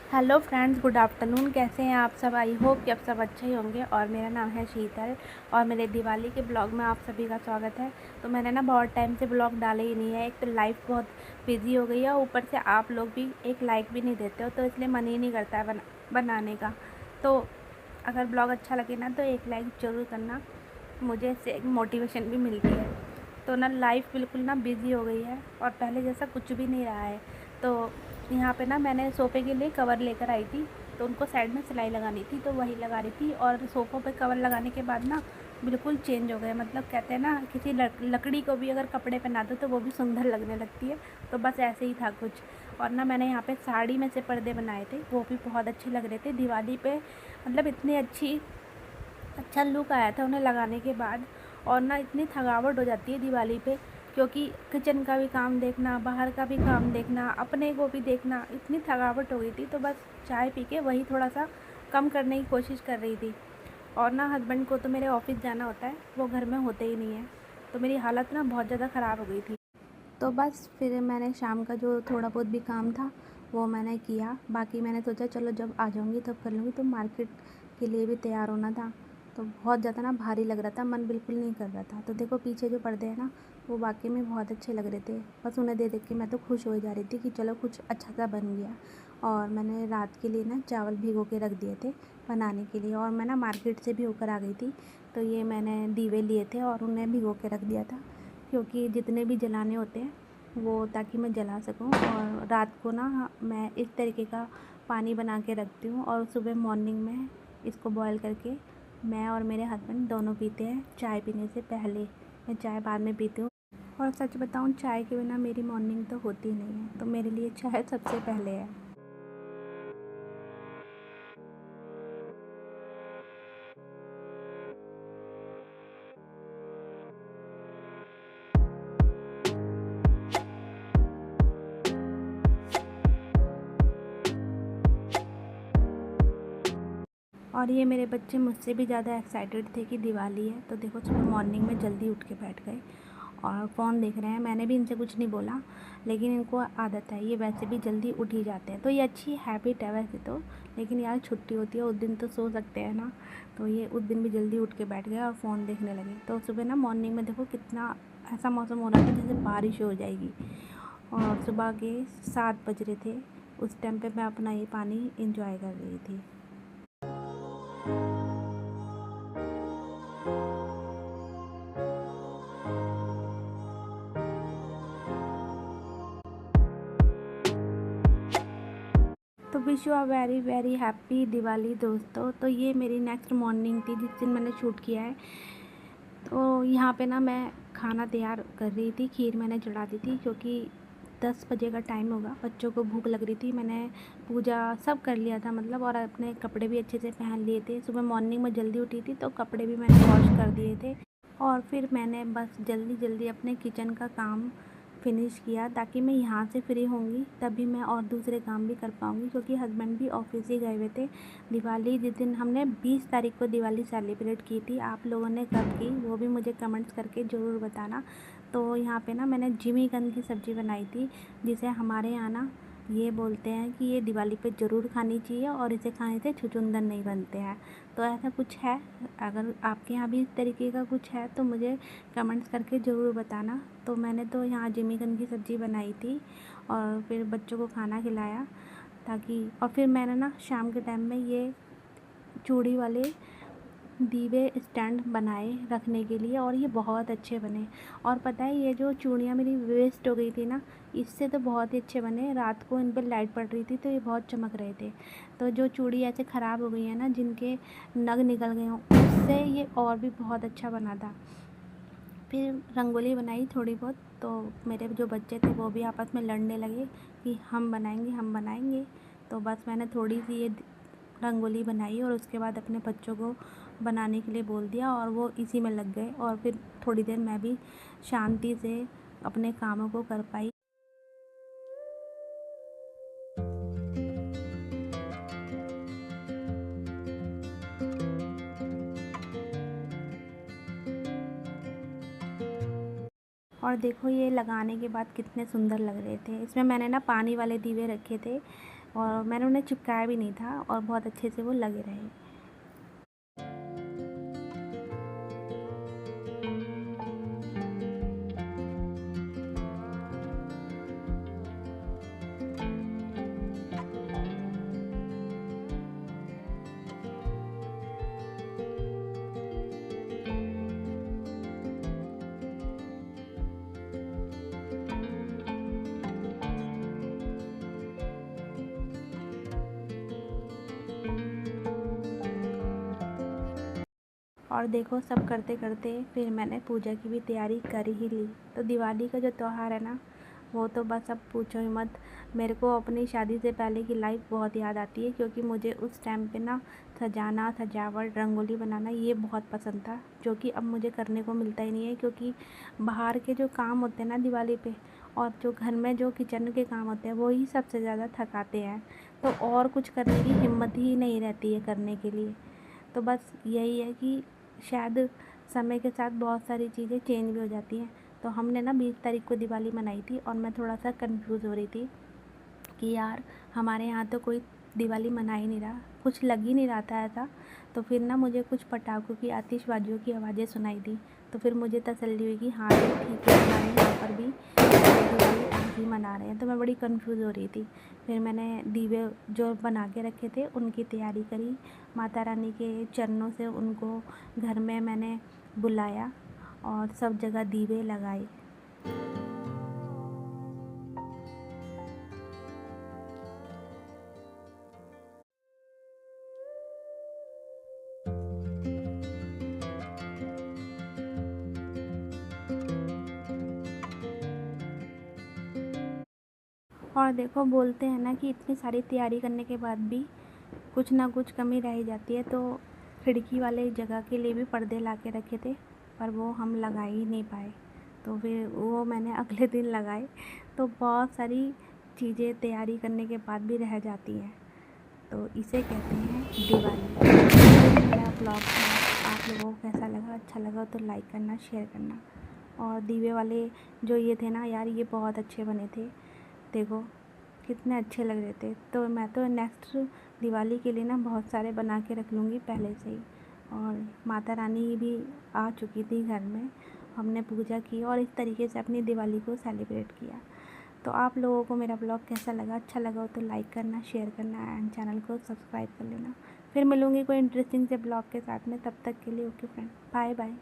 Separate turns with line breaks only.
Hello friends, good afternoon. कैसे हैं आप सब? आई होप कि आप सब अच्छे ही होंगे। और मेरा नाम है शीतल और मेरे दिवाली के ब्लॉग में आप सभी का स्वागत है। तो मैंने ना बहुत टाइम से ब्लॉग डाले ही नहीं है। एक तो लाइफ बहुत बिजी हो गई है, ऊपर से आप लोग भी एक लाइक भी नहीं देते हो, तो इसलिए मन ही नहीं करता है बनाने का। तो अगर ब्लॉग अच्छा लगे ना तो एक लाइक ज़रूर करना, मुझे इससे एक मोटिवेशन भी मिलती है। तो ना लाइफ बिल्कुल ना बिज़ी हो गई है और पहले जैसा कुछ भी नहीं रहा है। तो यहाँ पे ना मैंने सोफ़े के लिए कवर लेकर आई थी, तो उनको साइड में सिलाई लगानी थी, तो वही लगा रही थी। और सोफ़ों पे कवर लगाने के बाद ना बिल्कुल चेंज हो गए। मतलब कहते हैं ना, किसी लकड़ी को भी अगर कपड़े पहना दो तो वो भी सुंदर लगने लगती है। तो बस ऐसे ही था कुछ। और ना मैंने यहाँ पे साड़ी में से पर्दे बनाए थे, वो भी बहुत अच्छे लग रहे थे दिवाली पे। मतलब इतनी अच्छा लुक आया था उन्हें लगाने के बाद। और ना इतनी थकावट हो जाती है दिवाली पे, क्योंकि किचन का भी काम देखना, बाहर का भी काम देखना, अपने को भी देखना, इतनी थकावट हो गई थी। तो बस चाय पी के वही थोड़ा सा कम करने की कोशिश कर रही थी। और ना हस्बैंड को तो मेरे ऑफिस जाना होता है, वो घर में होते ही नहीं है। तो मेरी हालत ना बहुत ज़्यादा ख़राब हो गई थी। तो बस फिर मैंने शाम का जो थोड़ा बहुत भी काम था वो मैंने किया। बाकी मैंने सोचा चलो जब आ जाऊँगी तब कर लूँगी। तो मार्केट के लिए भी तैयार होना था, तो बहुत ज़्यादा ना भारी लग रहा था, मन बिल्कुल नहीं कर रहा था। तो देखो पीछे जो पर्दे हैं ना, वो वाकई में बहुत अच्छे लग रहे थे। बस उन्हें देख के मैं तो खुश हो जा रही थी कि चलो कुछ अच्छा सा बन गया। और मैंने रात के लिए ना चावल भिगो के रख दिए थे बनाने के लिए। और मैं ना मार्केट से भी होकर आ गई थी, तो ये मैंने दीवे लिए थे और उन्हें भिगो के रख दिया था, क्योंकि जितने भी जलाने होते हैं वो, ताकि मैं जला सकूं। और रात को ना मैं इस तरीके का पानी बना के रखती हूँ और सुबह मॉर्निंग में इसको बॉईल करके मैं और मेरे हस्बैंड दोनों पीते हैं चाय पीने से पहले। मैं चाय बाद में पीती हूँ। और सच बताऊँ, चाय के बिना मेरी मॉर्निंग तो होती नहीं है, तो मेरे लिए चाय सबसे पहले है। और ये मेरे बच्चे मुझसे भी ज़्यादा एक्साइटेड थे कि दिवाली है। तो देखो सुबह मॉर्निंग में जल्दी उठ के बैठ गए और फ़ोन देख रहे हैं। मैंने भी इनसे कुछ नहीं बोला, लेकिन इनको आदत है, ये वैसे भी जल्दी उठ ही जाते हैं। तो ये अच्छी हैबिट है वैसे तो, लेकिन यार छुट्टी होती है उस दिन तो सो सकते हैं ना। तो ये उस दिन भी जल्दी उठ के बैठ गए और फ़ोन देखने लगे। तो सुबह ना मॉर्निंग में देखो कितना ऐसा मौसम हो रहा था जैसे बारिश हो जाएगी। और सुबह के 7 बज रहे थे, उस टाइम पे मैं अपना ये पानी इंजॉय कर रही थी। तो wish you a very very happy Diwali दोस्तों। तो ये मेरी नेक्स्ट मॉर्निंग थी जिस दिन मैंने शूट किया है। तो यहाँ पे ना मैं खाना तैयार कर रही थी, खीर मैंने चढ़ा दी थी, क्योंकि 10 बजे का टाइम होगा, बच्चों को भूख लग रही थी। मैंने पूजा सब कर लिया था मतलब, और अपने कपड़े भी अच्छे से पहन लिए थे। सुबह मॉर्निंग में जल्दी उठी थी तो कपड़े भी मैंने वॉश कर दिए थे। और फिर मैंने बस जल्दी जल्दी अपने किचन का काम फिनिश किया, ताकि मैं यहाँ से फ्री होंगी तभी मैं और दूसरे काम भी कर पाऊँगी, क्योंकि हस्बैंड भी ऑफिस ही गए हुए थे। दिवाली जिस दिन हमने 20 तारीख को दिवाली सेलिब्रेट की थी, आप लोगों ने कब की वो भी मुझे कमेंट्स करके ज़रूर बताना। तो यहाँ पे ना मैंने जिमीकंद की सब्ज़ी बनाई थी, जिसे हमारे यहाँ ना ये बोलते हैं कि ये दिवाली पे ज़रूर खानी चाहिए और इसे खाने से छुछुंदर नहीं बनते हैं। तो ऐसा कुछ है, अगर आपके यहाँ भी इस तरीके का कुछ है तो मुझे कमेंट्स करके ज़रूर बताना। तो मैंने तो यहाँ जिमीकंद की सब्ज़ी बनाई थी और फिर बच्चों को खाना खिलाया, ताकि और फिर मैंने ना शाम के टाइम में ये चूड़ी वाले दीवे स्टैंड बनाए रखने के लिए, और ये बहुत अच्छे बने। और पता है, ये जो चूड़ियाँ मेरी वेस्ट हो गई थी ना, इससे तो बहुत ही अच्छे बने। रात को इन पर लाइट पड़ रही थी तो ये बहुत चमक रहे थे। तो जो चूड़ी ऐसे ख़राब हो गई है ना, जिनके नग निकल गए हों, उससे ये और भी बहुत अच्छा बना था। फिर रंगोली बनाई थोड़ी बहुत, तो मेरे जो बच्चे थे वो भी आपस में लड़ने लगे कि हम बनाएंगे हम बनाएंगे। तो बस मैंने थोड़ी सी ये रंगोली बनाई और उसके बाद अपने बच्चों को बनाने के लिए बोल दिया और वो इसी में लग गए। और फिर थोड़ी देर मैं भी शांति से अपने कामों को कर पाई। और देखो ये लगाने के बाद कितने सुंदर लग रहे थे। इसमें मैंने ना पानी वाले दीवे रखे थे और मैंने उन्हें चिपकाया भी नहीं था और बहुत अच्छे से वो लगे रहे। और देखो सब करते करते फिर मैंने पूजा की भी तैयारी कर ही ली। तो दिवाली का जो त्यौहार है ना, वो तो बस अब पूछो ही मत। मेरे को अपनी शादी से पहले की लाइफ बहुत याद आती है, क्योंकि मुझे उस टाइम पे ना सजाना, सजावट, रंगोली बनाना ये बहुत पसंद था, जो कि अब मुझे करने को मिलता ही नहीं है। क्योंकि बाहर के जो काम होते हैं ना दिवाली पे, और जो घर में जो किचन के काम होते हैं वही सबसे ज़्यादा थकाते हैं। तो और कुछ करने की हिम्मत ही नहीं रहती है करने के लिए। तो बस यही है कि शायद समय के साथ बहुत सारी चीज़ें चेंज भी हो जाती हैं। तो हमने ना 20 तारीख को दिवाली मनाई थी और मैं थोड़ा सा कंफ्यूज हो रही थी कि यार हमारे यहाँ तो कोई दिवाली मना ही नहीं रहा, कुछ लग ही नहीं रहा था ऐसा। तो फिर ना मुझे कुछ पटाखों की, आतिशबाजियों की आवाज़ें सुनाई दी। तो फिर मुझे तसल्ली हुई कि हाँ ये ठीक है, हमारे यहाँ पर भी दिवाली आज ही मना रहे हैं। तो मैं बड़ी कंफ्यूज हो रही थी। फिर मैंने दीवे जो बना के रखे थे उनकी तैयारी करी, माता रानी के चरणों से उनको घर में मैंने बुलाया और सब जगह दीवे लगाए। और देखो बोलते हैं ना कि इतनी सारी तैयारी करने के बाद भी कुछ ना कुछ कमी रह ही जाती है। तो खिड़की वाले जगह के लिए भी पर्दे ला के रखे थे, पर वो हम लगा ही नहीं पाए। तो फिर वो मैंने अगले दिन लगाए। तो बहुत सारी चीज़ें तैयारी करने के बाद भी रह जाती हैं। तो इसे कहते हैं दिवाली। तो मेरा ब्लॉग था, आप लोगों को कैसा लगा? अच्छा लगा तो लाइक करना, शेयर करना। और दीवे वाले जो ये थे ना यार, ये बहुत अच्छे बने थे। देखो कितने अच्छे लग रहे थे। तो मैं तो नेक्स्ट दिवाली के लिए ना बहुत सारे बना के रख लूँगी पहले से ही। और माता रानी भी आ चुकी थी घर में, हमने पूजा की और इस तरीके से अपनी दिवाली को सेलिब्रेट किया। तो आप लोगों को मेरा ब्लॉग कैसा लगा? अच्छा लगा हो तो लाइक करना, शेयर करना एंड चैनल को सब्सक्राइब कर लेना। फिर मिलूँगी कोई इंटरेस्टिंग से ब्लॉग के साथ में। तब तक के लिए ओके फ्रेंड, बाय बाय।